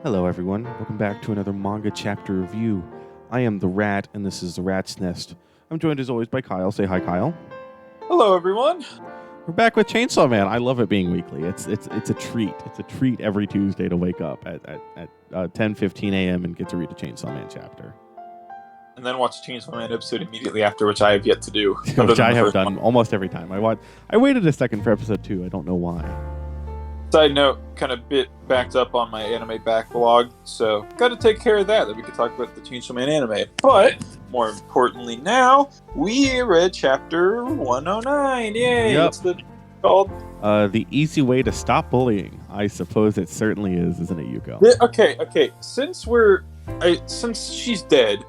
Hello everyone, welcome back to another manga chapter review. I am the Rat, and this is the Rat's Nest. I'm joined as always by Kyle. Say hi, Kyle. Hello everyone. We're back with Chainsaw Man. I love it being weekly. It's a treat. It's a treat every Tuesday to wake up at 10:15 a.m. and get to read a Chainsaw Man chapter. And then watch a Chainsaw Man episode immediately after, which I have yet to do. Which I have done almost every time. I waited a second for episode 2. I don't know why. Side note, kind of bit backed up on my anime backlog, so got to take care of that we could talk about the Chainsaw Man anime. But more importantly now, we read chapter 109. Yay! Yep. What's the called? The easy way to stop bullying. I suppose it certainly is, isn't it, Yuko? Okay. Since she's dead,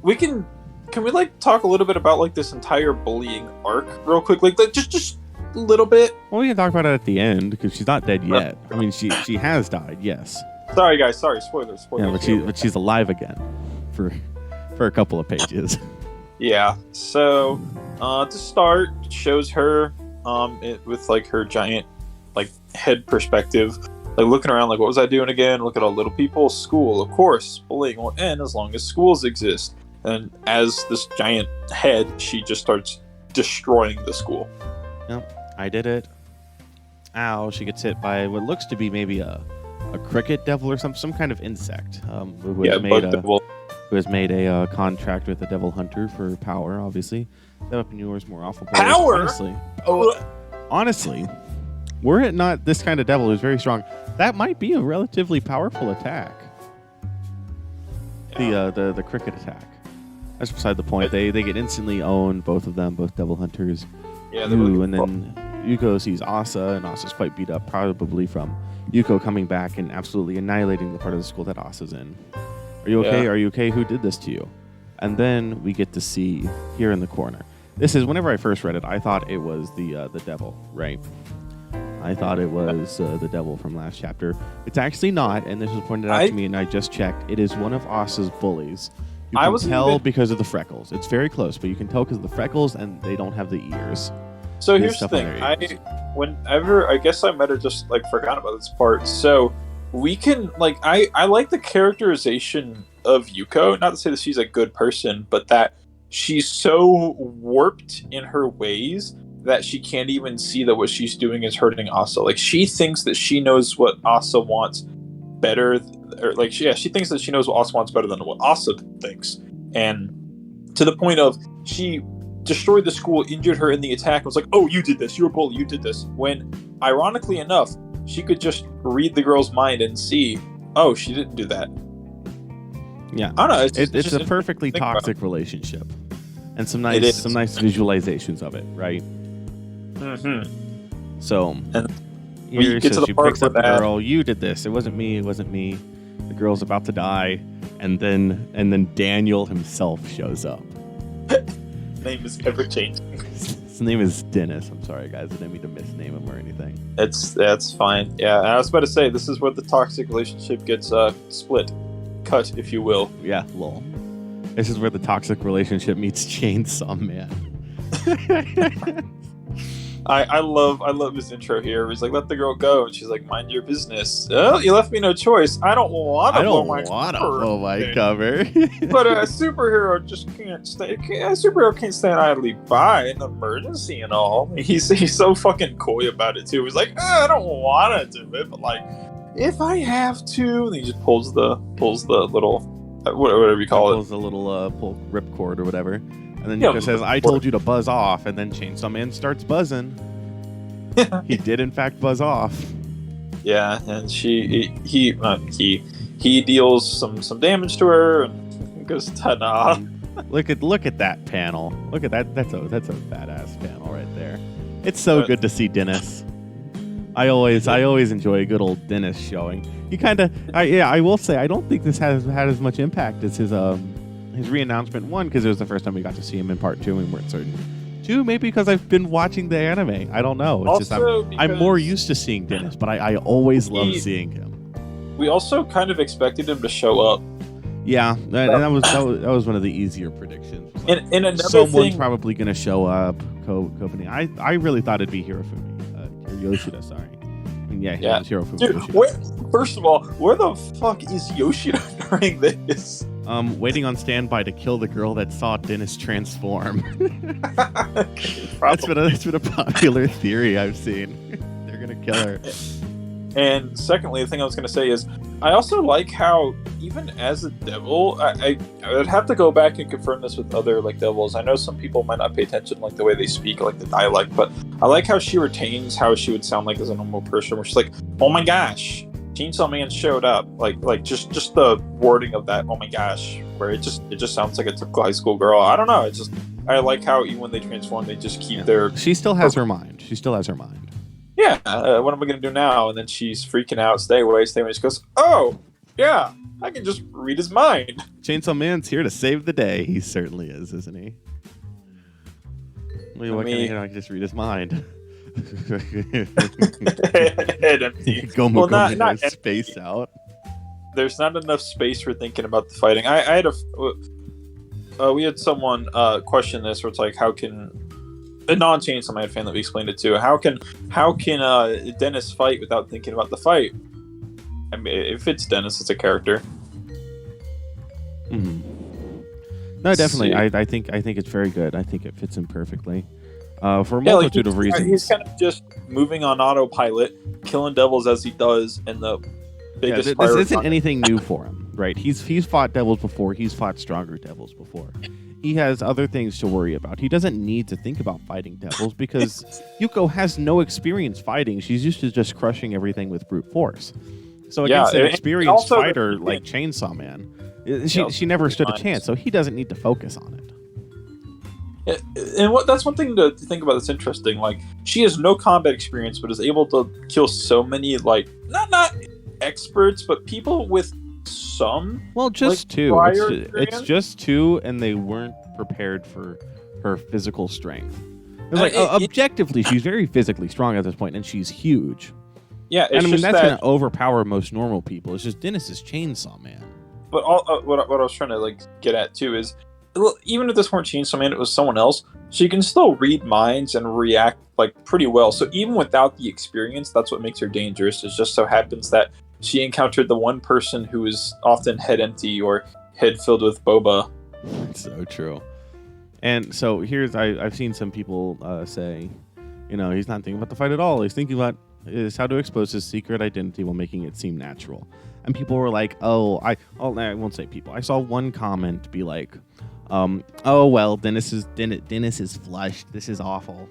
can we like talk a little bit about like this entire bullying arc real quick? Like just a little bit. Well, we can talk about it at the end because she's not dead yet. I mean, she has died, yes. Sorry guys, spoilers. Yeah, but she's alive again for a couple of pages. Yeah. So to start, it shows her with like her giant like head perspective, like looking around like, what was I doing again? Look at all little people. School, of course. Bullying will end as long as schools exist. And as this giant head, she just starts destroying the school. Yep. I did it. Ow, she gets hit by what looks to be maybe a cricket devil or some kind of insect. Who has made a contract with the devil hunter for power, obviously. That weapon yours more awful players. Power? Honestly, were it not this kind of devil who's very strong, that might be a relatively powerful attack. Yeah. The cricket attack. That's beside the point. They get instantly owned, both of them, both devil hunters. Yeah, and then Yuko sees Asa, and Asa's quite beat up, probably from Yuko coming back and absolutely annihilating the part of the school that Asa's in. Are you okay? Yeah. Are you okay? Who did this to you? And then we get to see here in the corner. This is, whenever I first read it, I thought it was the devil, right? I thought it was the devil from last chapter. It's actually not, and this was pointed out to me, and I just checked. It is one of Asa's bullies. You can tell because of the freckles. It's very close, but you can tell because of the freckles, and they don't have the ears. So here's the thing. I guess I might have just like forgotten about this part. So we can like I like the characterization of Yuko. Not to say that she's a good person, but that she's so warped in her ways that she can't even see that what she's doing is hurting Asa. Like she thinks that she knows what Asa wants better, or like she thinks that she knows what Asa wants better than what Asa thinks, and to the point of she destroyed the school, injured her in the attack, was like, oh, you did this, you're a bully, you did this, when ironically enough she could just read the girl's mind and see, oh, she didn't do that. Yeah, I don't know, it's a perfectly toxic relationship, and some nice visualizations of it, right? Mm-hmm. So and here get to the she part picks up the where girl. You did this. It wasn't me. The girl's about to die, and then Daniel himself shows up. name is ever changing. His name is Dennis. I'm sorry, guys. I didn't mean to misname him or anything. That's fine. Yeah, and I was about to say, this is where the toxic relationship gets split, cut, if you will. Yeah, lol. This is where the toxic relationship meets Chainsaw Man. I love this intro here. He's like, let the girl go, and she's like, mind your business. Oh, you left me no choice. I don't want to blow my cover. But a superhero just can't stay. A superhero can't stand idly by an emergency and all. He's so fucking coy about it too. He's like, I don't want to do it, but like, if I have to, and he just pulls the little whatever you call it. Pulls the little pull ripcord or whatever. And then Yuko says, I told you to buzz off. And then Chainsaw Man starts buzzing. He did, in fact, buzz off. Yeah, and he deals some damage to her and goes, ta-da. Look at that panel. Look at that. That's a badass panel right there. It's so good to see Dennis. I always enjoy a good old Dennis showing. He I will say, I don't think this has had as much impact as his re-announcement. One, because it was the first time we got to see him in part 2 and we weren't certain. 2, maybe because I've been watching the anime. I don't know. It's also just I'm more used to seeing Dennis, but I always love seeing him. We also kind of expected him to show up. Yeah, and that was one of the easier predictions. And another someone's thing, probably going to show up. Kobani. I really thought it'd be Hirofumi. Or Yoshida, sorry. And yeah, it was Hirofumi. Dude, Yoshida. First of all, where the fuck is Yoshida during this? Waiting on standby to kill the girl that saw Dennis transform. That's been a popular theory I've seen. They're gonna kill her. And secondly, the thing I was going to say is, I also like how, even as a devil, I would have to go back and confirm this with other like devils. I know some people might not pay attention to like the way they speak, like the dialect, but I like how she retains how she would sound like as a normal person, where she's like, "Oh my gosh, Chainsaw Man showed up!" Like just the wording of that, "Oh my gosh," where it just sounds like a typical high school girl. I don't know. I like how even when they transform, they just keep their. She still has her mind. She still has her mind. Yeah, what am I going to do now? And then she's freaking out, stay away. She goes, oh, yeah, I can just read his mind. Chainsaw Man's here to save the day. He certainly is, isn't he? What can I just read his mind? Head empty. Not space out. There's not enough space for thinking about the fighting. We had someone question this, where it's like, how can... a non-Chainsaw Man fan that we explained it to. How can Dennis fight without thinking about the fight? I mean, if it's Dennis, it's a character. Mm-hmm. No, definitely. I think it's very good. I think it fits in perfectly for a multitude of reasons. He's kind of just moving on autopilot, killing devils as he does, and the biggest. This isn't anything new for him, right? He's fought devils before. He's fought stronger devils before. He has other things to worry about. He doesn't need to think about fighting devils because Yuko has no experience fighting. She's used to just crushing everything with brute force. So against an experienced fighter like Chainsaw Man, she never stood a chance. So he doesn't need to focus on it. And that's one thing to think about that's interesting. Like, she has no combat experience, but is able to kill so many, like, not experts, but people with some. Well, just two. It's just two, and they weren't prepared for her physical strength. Objectively, she's very physically strong at this point, and she's huge. Yeah, and I mean that's going to overpower most normal people. It's just Dennis is Chainsaw Man. But what I was trying to like get at too is, even if this weren't Chainsaw Man, it was someone else. She can still read minds and react like pretty well. So even without the experience, that's what makes her dangerous. It just so happens that she encountered the one person who is often head empty or head filled with boba. That's so true. And so I've seen some people say, he's not thinking about the fight at all. He's thinking about is how to expose his secret identity while making it seem natural. And people were like, I won't say people. I saw one comment be like, oh well, Dennis is flushed. This is awful.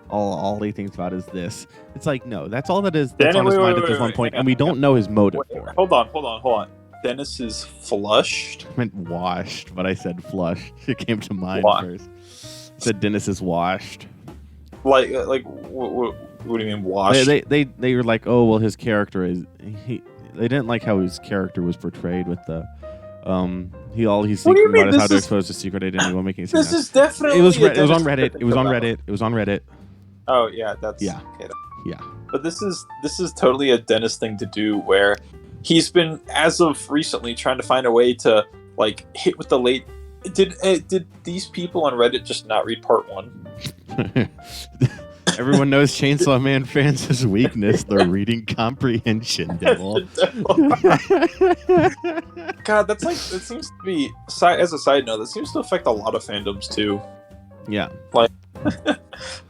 All he thinks about is this. It's like, no, that's all that is. That's on his mind at this one point, and we don't know his motive for it. Hold on. Dennis is flushed? I meant washed, but I said flushed. It came to mind first. I said Dennis is washed. Like what do you mean washed? They were like, oh well, his character is They didn't like how his character was portrayed with the he's thinking about is how to expose his secret identity while making it seem. This is definitely. It was on Reddit. It was on Reddit. Oh yeah, that's yeah. Okay. Yeah. But this is totally a Dennis thing to do, where he's been, as of recently, trying to find a way to like hit with the late. Did these people on Reddit just not read part 1? Everyone knows Chainsaw Man fans' weakness. They're reading Comprehension, devil. God, that seems to be, as a side note, that seems to affect a lot of fandoms too. Yeah. Like,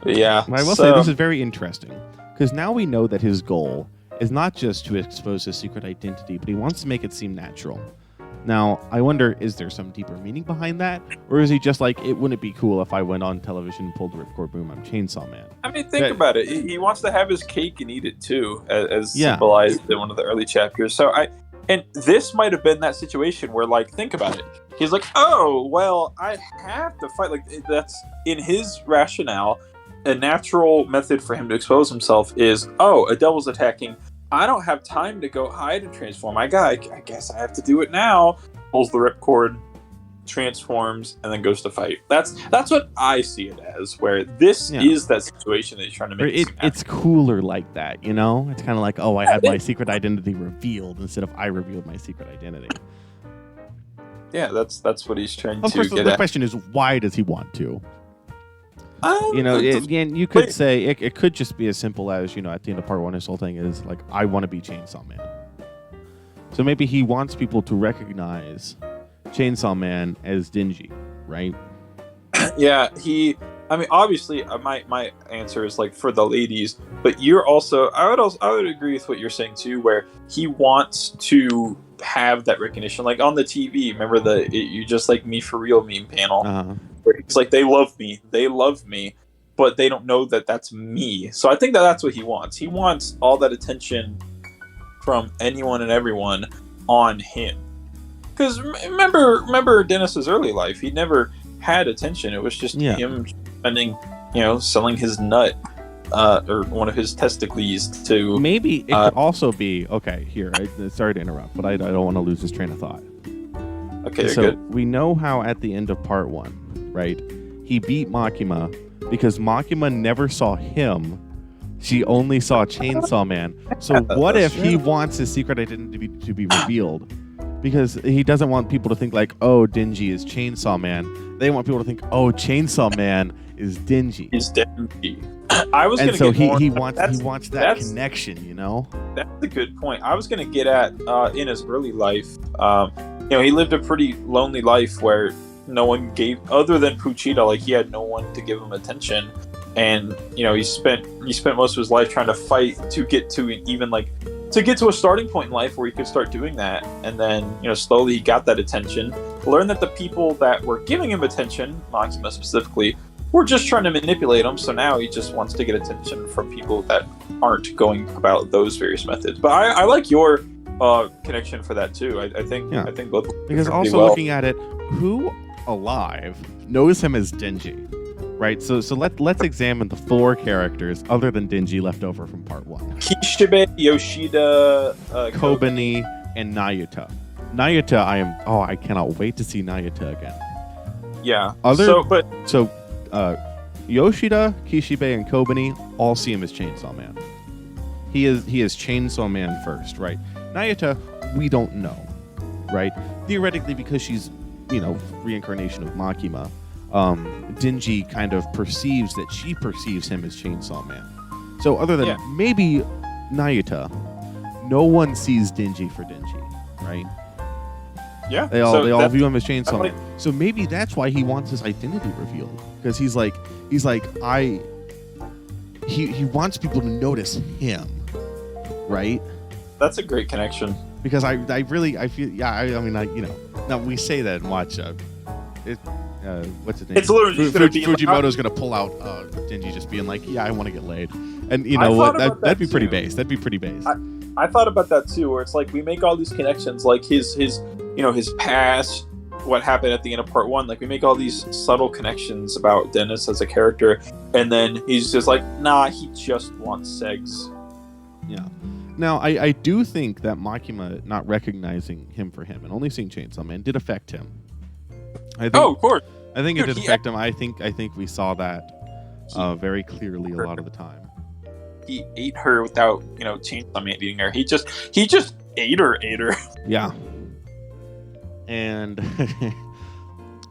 yeah. I will say this is very interesting, because now we know that his goal is not just to expose his secret identity, but he wants to make it seem natural. Now, I wonder, is there some deeper meaning behind that? Or is he just like, it wouldn't be cool if I went on television and pulled the ripcord, boom, I'm Chainsaw Man? I mean, think about it. He wants to have his cake and eat it too, as symbolized in one of the early chapters. And this might have been that situation where, like, think about it. He's like, oh, well, I have to fight. Like, that's, in his rationale, a natural method for him to expose himself is, oh, a devil's attacking. I don't have time to go hide and transform. I guess I have to do it now. Pulls the ripcord, transforms, and then goes to fight. That's what I see it as, where this is that situation that he's trying to make. It's cooler like that, It's kind of like, oh, I had my secret identity revealed instead of I revealed my secret identity. Yeah, that's what he's trying to get at. The question is, why does he want to? Again, you could say it could just be as simple as, at the end of part 1, his whole thing is like, I want to be Chainsaw Man. So maybe he wants people to recognize Chainsaw Man as Denji, right? Yeah, obviously, my answer is like for the ladies, but you're also, I would agree with what you're saying too, where he wants to have that recognition, like on the TV. Remember you just like me for real meme panel, where he's like, they love me, but they don't know that that's me. So I think that's what he wants. He wants all that attention from anyone and everyone on him. Because remember Dennis's early life, he never had attention. It was just him spending, selling his nut or one of his testicles to. Maybe it could also be here. Sorry to interrupt, but I don't want to lose this train of thought. Okay, so good. We know how at the end of part 1, right? He beat Makima because Makima never saw him. She only saw Chainsaw Man. So what if he wants his secret identity to be revealed? Because he doesn't want people to think like, oh, Denji is Chainsaw Man. They want people to think, oh, Chainsaw Man is Denji. Is Denji. I was and gonna so get he wants that connection, That's a good point. I was gonna get at in his early life. He lived a pretty lonely life where no one gave, other than Pochita, like he had no one to give him attention. And he spent most of his life trying to fight to get to a starting point in life where he could start doing that. And then slowly he got that attention, learned that the people that were giving him attention, Makima specifically, were just trying to manipulate him. So now he just wants to get attention from people that aren't going about those various methods. But I like your connection for that too. I think both, because also looking at it, who alive knows him as Denji? Right, so let's examine the 4 characters other than Denji left over from part 1. Kishibe, Yoshida, Kobani, and Nayuta. Nayuta, I cannot wait to see Nayuta again. Yeah. Yoshida, Kishibe, and Kobani all see him as Chainsaw Man. He is Chainsaw Man first, right? Nayuta, we don't know, right? Theoretically, because she's reincarnation of Makima. Denji kind of perceives that she perceives him as Chainsaw Man. So other than maybe Nayuta, no one sees Denji for Denji, right? Yeah. They all view him as Chainsaw Man. So maybe that's why he wants his identity revealed, because he wants people to notice him, right? That's a great connection. Because I feel now we say that and watch what's his name? It's literally just going to be Fujimoto's going to pull out Denji just being like, I want to get laid, and what? That'd be pretty base. That'd be pretty base. I thought about that too, where it's like we make all these connections, like his past, what happened at the end of part 1. Like we make all these subtle connections about Dennis as a character, and then he's just like, nah, he just wants sex. Yeah. Now, I do think that Makima not recognizing him for him and only seeing Chainsaw Man did affect him. Of course. I think it did affect him. I think we saw that very clearly a lot of the time. He ate her without, Chainsaw Man eating her. He just ate her. Yeah. And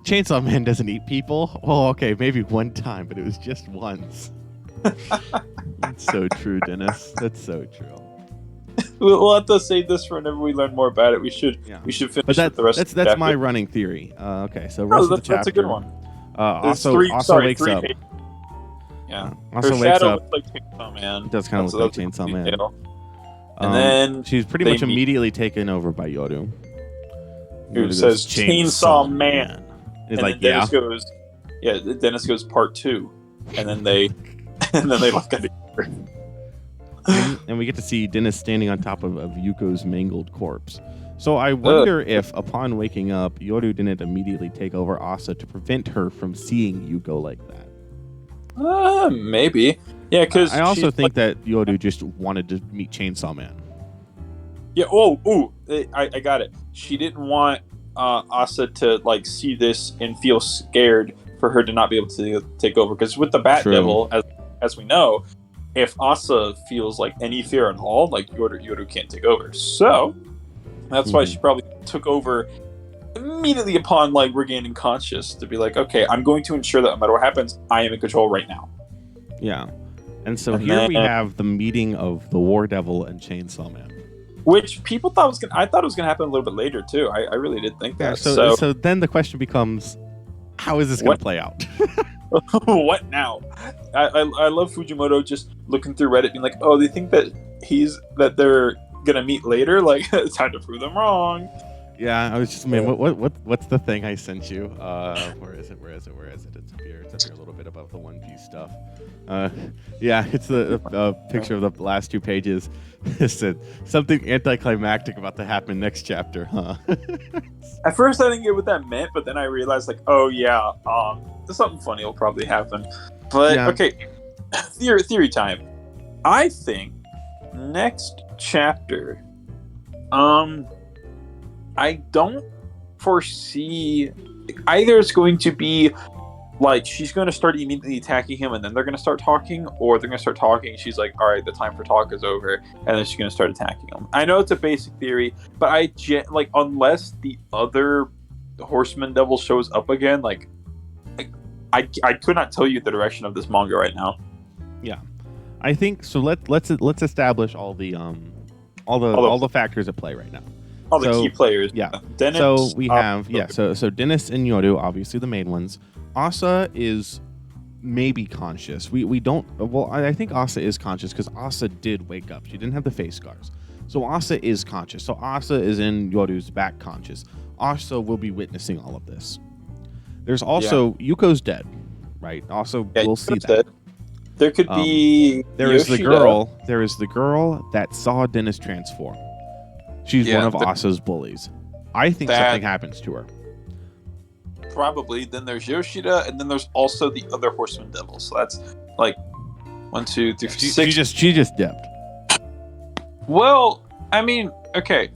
Chainsaw Man doesn't eat people. Well, okay, maybe one time, but it was just once. That's so true, Dennis. That's so true. We'll have to save this for whenever we learn more about it. We should finish with the rest of the chapter. That's my running theory. Okay, so rest of the chapter. That's a good one. Also wakes up. Yeah. Also her wakes shadow up. looks like Chainsaw Man. It does kind of look like Chainsaw Man. And then she's pretty much immediately taken over by Yoru. Who says Chainsaw Man. He's and like, then Dennis goes part 2. And then they look at each other. And we get to see Dennis standing on top of Yuko's mangled corpse. So I wonder if, upon waking up, Yoru didn't immediately take over Asa to prevent her from seeing Yuko like that. Maybe. Yeah, because I also think that Yoru just wanted to meet Chainsaw Man. Yeah. I got it. She didn't want Asa to see this and feel scared for her to not be able to take over. Because with the Bat Devil, as we know, if Asa feels any fear at all, Yoru can't take over. So that's why she probably took over immediately upon like regaining conscious to be like, okay, I'm going to ensure that no matter what happens, I am in control right now. Yeah. And so here we have the meeting of the War Devil and Chainsaw Man. Which people thought I thought it was gonna happen a little bit later too. I really did think that. So then the question becomes, how is this gonna play out? What now? I love Fujimoto just looking through Reddit being like, oh, they think that they're gonna meet later? Like, it's time to prove them wrong. Yeah, I was just, man, what's the thing I sent you? Where is it? It's up here a little bit above the One Piece stuff. Yeah, it's the picture of the last 2 pages. It said something anticlimactic about to happen next chapter, huh? At first, I didn't get what that meant, but then I realized, like, oh yeah, something funny will probably happen. But okay, theory time. I think next chapter, I don't foresee either it's going to be like she's going to start immediately attacking him and then they're going to start talking, or they're going to start talking. She's like, all right, the time for talk is over. And then she's going to start attacking him. I know it's a basic theory, but unless the other Horseman Devil shows up again, I could not tell you the direction of this manga right now. Yeah. I think so. Let's establish all the factors at play right now. All the key players. Yeah. Dennis, so we have so Dennis and Yoru, obviously the main ones. Asa is maybe conscious. We don't. Well, I think Asa is conscious because Asa did wake up. She didn't have the face scars, so Asa is conscious. So Asa is in Yoru's back conscious. Asa will be witnessing all of this. There's also Yuko's dead, right? Also, we'll see that. Dead. There could be. There is the girl. There is the girl that saw Dennis transform. She's one of Asa's bullies. I think something happens to her. Probably. Then there's Yoshida, and then there's also the other Horseman Devil. So that's like 1, 2, 3, 4, 6. She just dipped. Well, I mean, okay,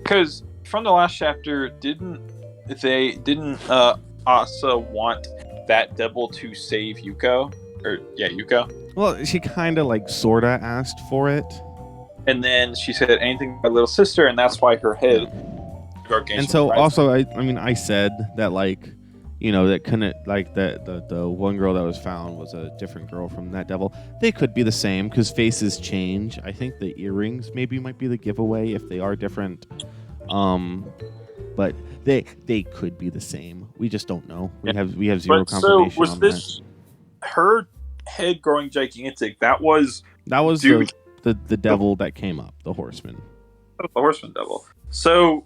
because from the last chapter, didn't Asa want that devil to save Yuko? Yuko. Well, she kind of sorta asked for it. And then she said anything my little sister, and that's why her head. And so also, I said that that couldn't the one girl that was found was a different girl from that devil. They could be the same because faces change. I think the earrings maybe might be the giveaway if they are different. But they could be the same. We just don't know. We have zero confirmation. So was this her head growing gigantic? That was the devil that came up, the horseman. The horseman devil. So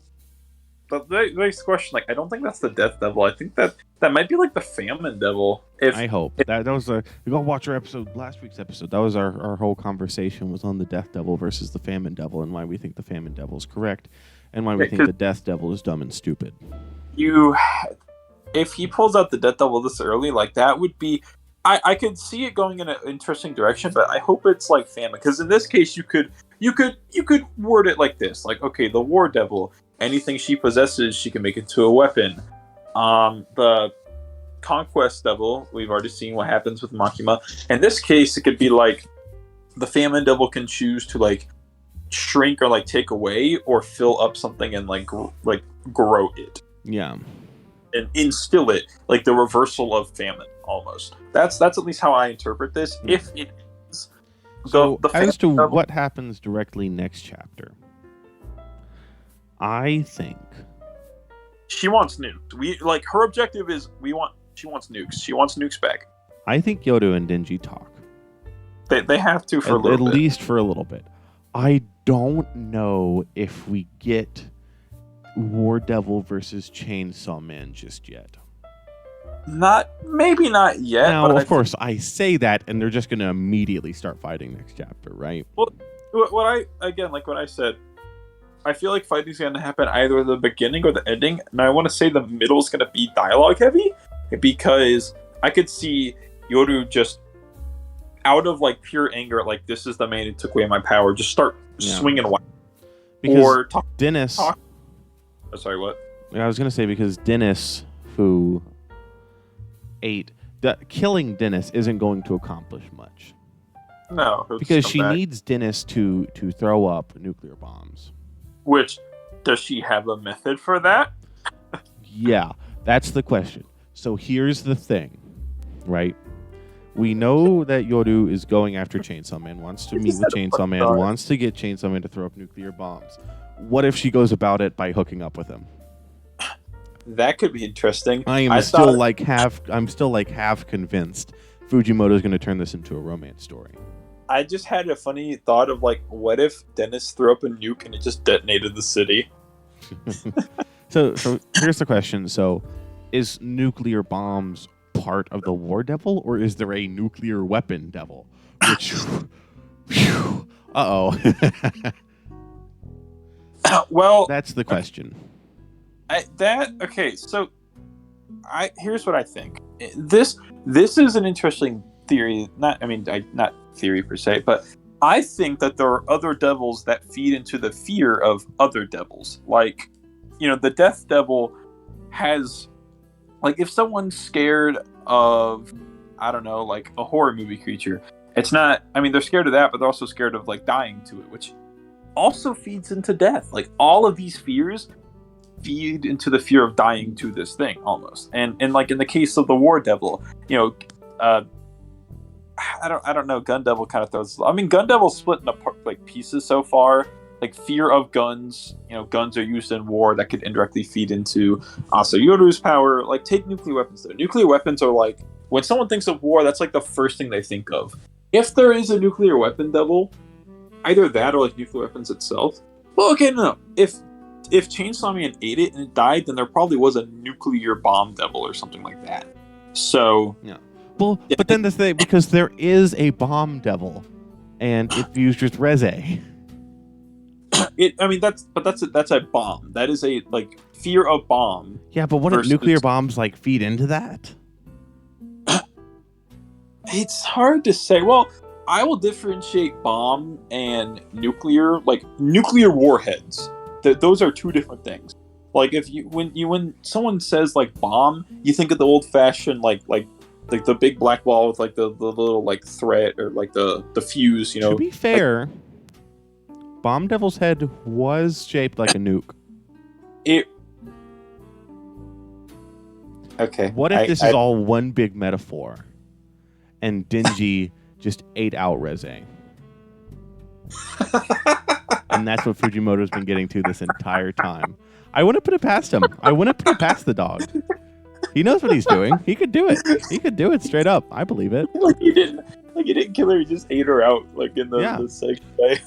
the next question, I don't think that's the death devil. I think that might be the famine devil. I hope that was we go watch our episode, last week's episode. That was our whole conversation was on the death devil versus the famine devil, and why we think the famine devil is correct, and why we think the death devil is dumb and stupid. If he pulls out the death devil this early, that would be. I could see it going in an interesting direction, but I hope it's famine, because in this case you could word it like this: okay, the war devil, anything she possesses, she can make into a weapon. The conquest devil, we've already seen what happens with Makima. In this case, it could be the famine devil can choose to shrink or take away or fill up something and grow it. Yeah. And instill it, the reversal of famine, almost. That's at least how I interpret this. If it is. As to what happens directly next chapter, I think she wants nukes. Her objective is she wants nukes. She wants nukes back. I think Yoru and Denji talk. They have to for a little bit. At least for a little bit. I don't know if we get War Devil versus Chainsaw Man just yet. Maybe not yet. Now, but of course, I say that, and they're just going to immediately start fighting next chapter, right? Well, what I said, I feel like fighting's going to happen either the beginning or the ending, and I want to say the middle is going to be dialogue heavy, because I could see Yoru just out of pure anger, this is the man who took away my power, just start swinging away. Because Dennis. Oh, sorry, what? I was going to say because Dennis, who ate, killing Dennis isn't going to accomplish much. No, because she needs Dennis to throw up nuclear bombs. Which, does she have a method for that? Yeah, that's the question. So here's the thing, right? We know that Yoru is going after Chainsaw Man, wants to meet with Chainsaw Man, wants to get Chainsaw Man to throw up nuclear bombs. What if she goes about it by hooking up with him? That could be interesting. I'm still half convinced Fujimoto is going to turn this into a romance story. I just had a funny thought of like, what if Dennis threw up a nuke and it just detonated the city? So here's the question. So is nuclear bombs part of the war devil, or is there a nuclear weapon devil? Which, well, that's the question. Here's what I think. This is an interesting theory. Not theory per se, but I think that there are other devils that feed into the fear of other devils. Like, the Death Devil has, like, if someone's scared of, I don't know, like a horror movie creature, it's not. I mean, they're scared of that, but they're also scared of like dying to it, which also feeds into death. Like, all of these fears feed into the fear of dying to this thing almost. And like in the case of the War Devil, I don't know, Gun Devil kind of throws. I mean, Gun Devil's split into like pieces so far. Like fear of guns, guns are used in war that could indirectly feed into also Yoru's power. Like, take nuclear weapons though. Nuclear weapons are like, when someone thinks of war, that's like the first thing they think of. If there is a nuclear weapon devil, either that or like nuclear weapons itself. Well, okay, no. If Chainsaw Man ate it and it died, then there probably was a nuclear bomb devil or something like that. So yeah. Well, but then the thing, because there is a bomb devil, and it fused with Reze. That's a bomb. That is a like fear of bomb. Yeah, but what if nuclear bombs like feed into that? It's hard to say. Well, I will differentiate bomb and nuclear, like nuclear warheads. Those are two different things. Like, when someone says like bomb, you think of the old fashioned like the big black ball with like the little like thread or like the fuse. To be fair, Bomb Devil's head was shaped like a nuke. Okay. What if this is all one big metaphor, and Denji just ate out Reze? And that's what Fujimoto's been getting to this entire time. I wouldn't put it past him. I wouldn't put it past the dog. He knows what he's doing. He could do it. He could do it straight up. I believe it. Like, he didn't kill her. He just ate her out, like in the second way.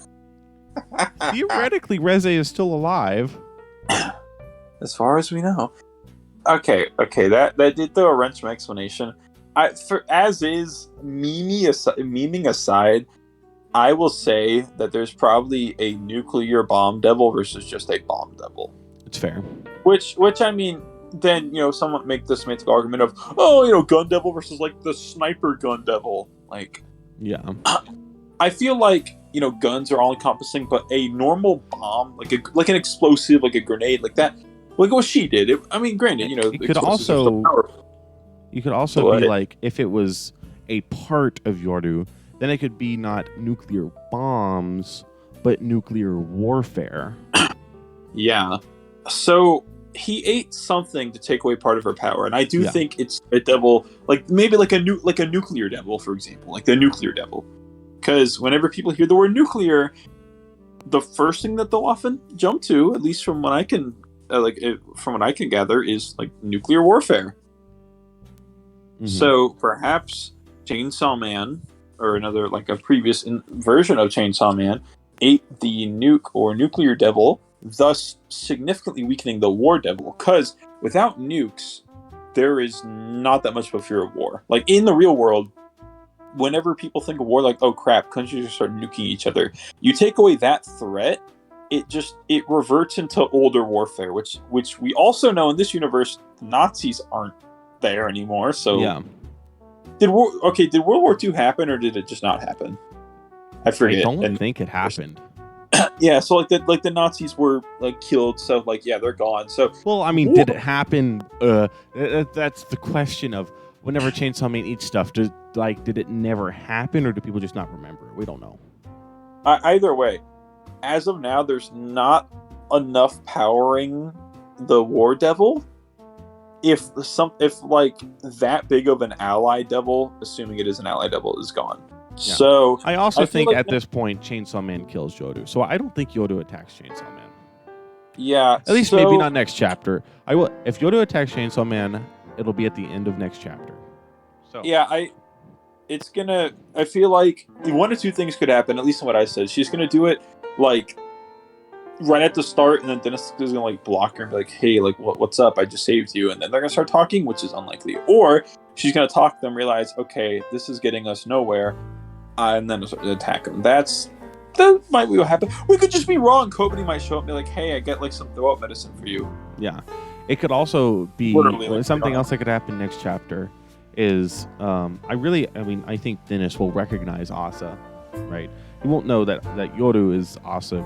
Theoretically, Reze is still alive. As far as we know. Okay. That did throw a wrench in my explanation. Memeing aside, I will say that there's probably a nuclear bomb devil versus just a bomb devil. It's fair. Which I mean, then someone make the semantic argument of, gun devil versus like the sniper gun devil. Like, yeah, I feel like guns are all encompassing, but a normal bomb, like an explosive, like a grenade, like that, like what she did. Granted, it could also. You could also be like, if it was a part of Yoru, then it could be not nuclear bombs, but nuclear warfare. Yeah. So he ate something to take away part of her power, and I do think it's a devil, like maybe like a nuclear devil, for example, like the nuclear devil. Because whenever people hear the word nuclear, the first thing that they'll often jump to, at least from what I can gather, is like nuclear warfare. Mm-hmm. So perhaps Chainsaw Man, or another like a previous version of Chainsaw Man, ate the nuke or nuclear devil, thus significantly weakening the war devil. Because without nukes, there is not that much of a fear of war. Like in the real world, whenever people think of war, like, oh crap, countries start nuking each other. You take away that threat, it reverts into older warfare, which we also know in this universe, Nazis aren't there anymore. So yeah. Did World War II happen, or did it just not happen? I forget. I don't think it happened. Yeah, so like the Nazis were like killed, so like they're gone. So did it happen? That's the question of whenever Chainsaw Man eats stuff. Did it never happen, or do people just not remember it? We don't know. Either way, as of now, there's not enough powering the War Devil if like that big of an ally devil, assuming it is an ally devil, is gone. Yeah. So I also think like at this point Chainsaw Man kills Yoru. So I don't think Yoru attacks Chainsaw Man. Yeah. At least maybe not next chapter. If Yoru attacks Chainsaw Man, it'll be at the end of next chapter. So yeah, I feel like one or two things could happen, at least in what I said. She's gonna do it like right at the start, and then Dennis is gonna like block her and be like, "Hey, like what's up? I just saved you," and then they're gonna start talking, which is unlikely. Or she's gonna talk to them, realize, okay, this is getting us nowhere, and then attack them. That might be what happened. We could just be wrong. Kobani might show up and be like, "Hey, I get like some throw-up medicine for you." Yeah, it could also be something else that could happen next chapter. Is I think Dennis will recognize Asa, right? He won't know that Yoru is Asa.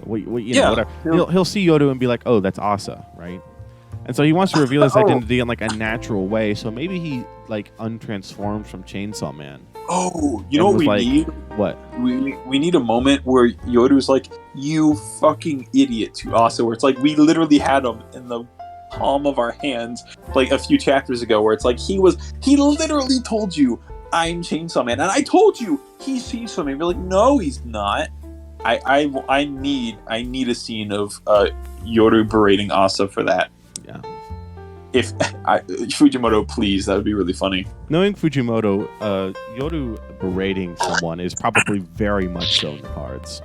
Whatever. He'll see Yoru and be like, "Oh, that's Asa," right? And so he wants to reveal his identity in like a natural way. So maybe he like untransforms from Chainsaw Man. Oh, you know what we need? What? We need a moment where Yoru's like, "You fucking idiot," to Asa, where it's like we literally had him in the palm of our hands like a few chapters ago, where it's like he literally told you, "I'm Chainsaw Man," and I told you he's Chainsaw Man. You're like, "No, he's not." I need a scene of Yoru berating Asa for that. Yeah. If Fujimoto, please, that would be really funny. Knowing Fujimoto, Yoru berating someone is probably very much so in the cards.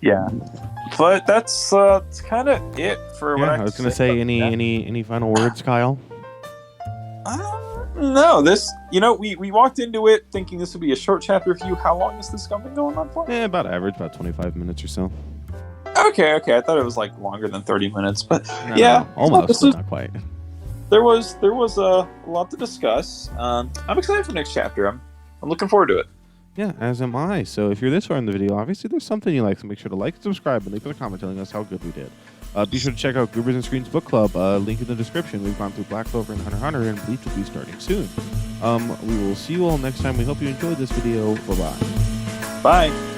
Yeah, but that's kind of it for what I was going to say. Any final words, Kyle? No, we walked into it thinking this would be a short chapter review. How long has this been going on for? About average, about 25 minutes or so. Okay. I thought it was like longer than 30 minutes, but almost, but not quite. There was a lot to discuss. I'm excited for next chapter. I'm looking forward to it. Yeah, as am I. So if you're this far in the video, obviously there's something you like, so make sure to like and subscribe and leave a comment telling us how good we did. Be sure to check out Goobers and Screens Book Club. Link in the description. We've gone through Black Clover and Hunter x Hunter, and Bleach will be starting soon. We will see you all next time. We hope you enjoyed this video. Bye-bye. Bye.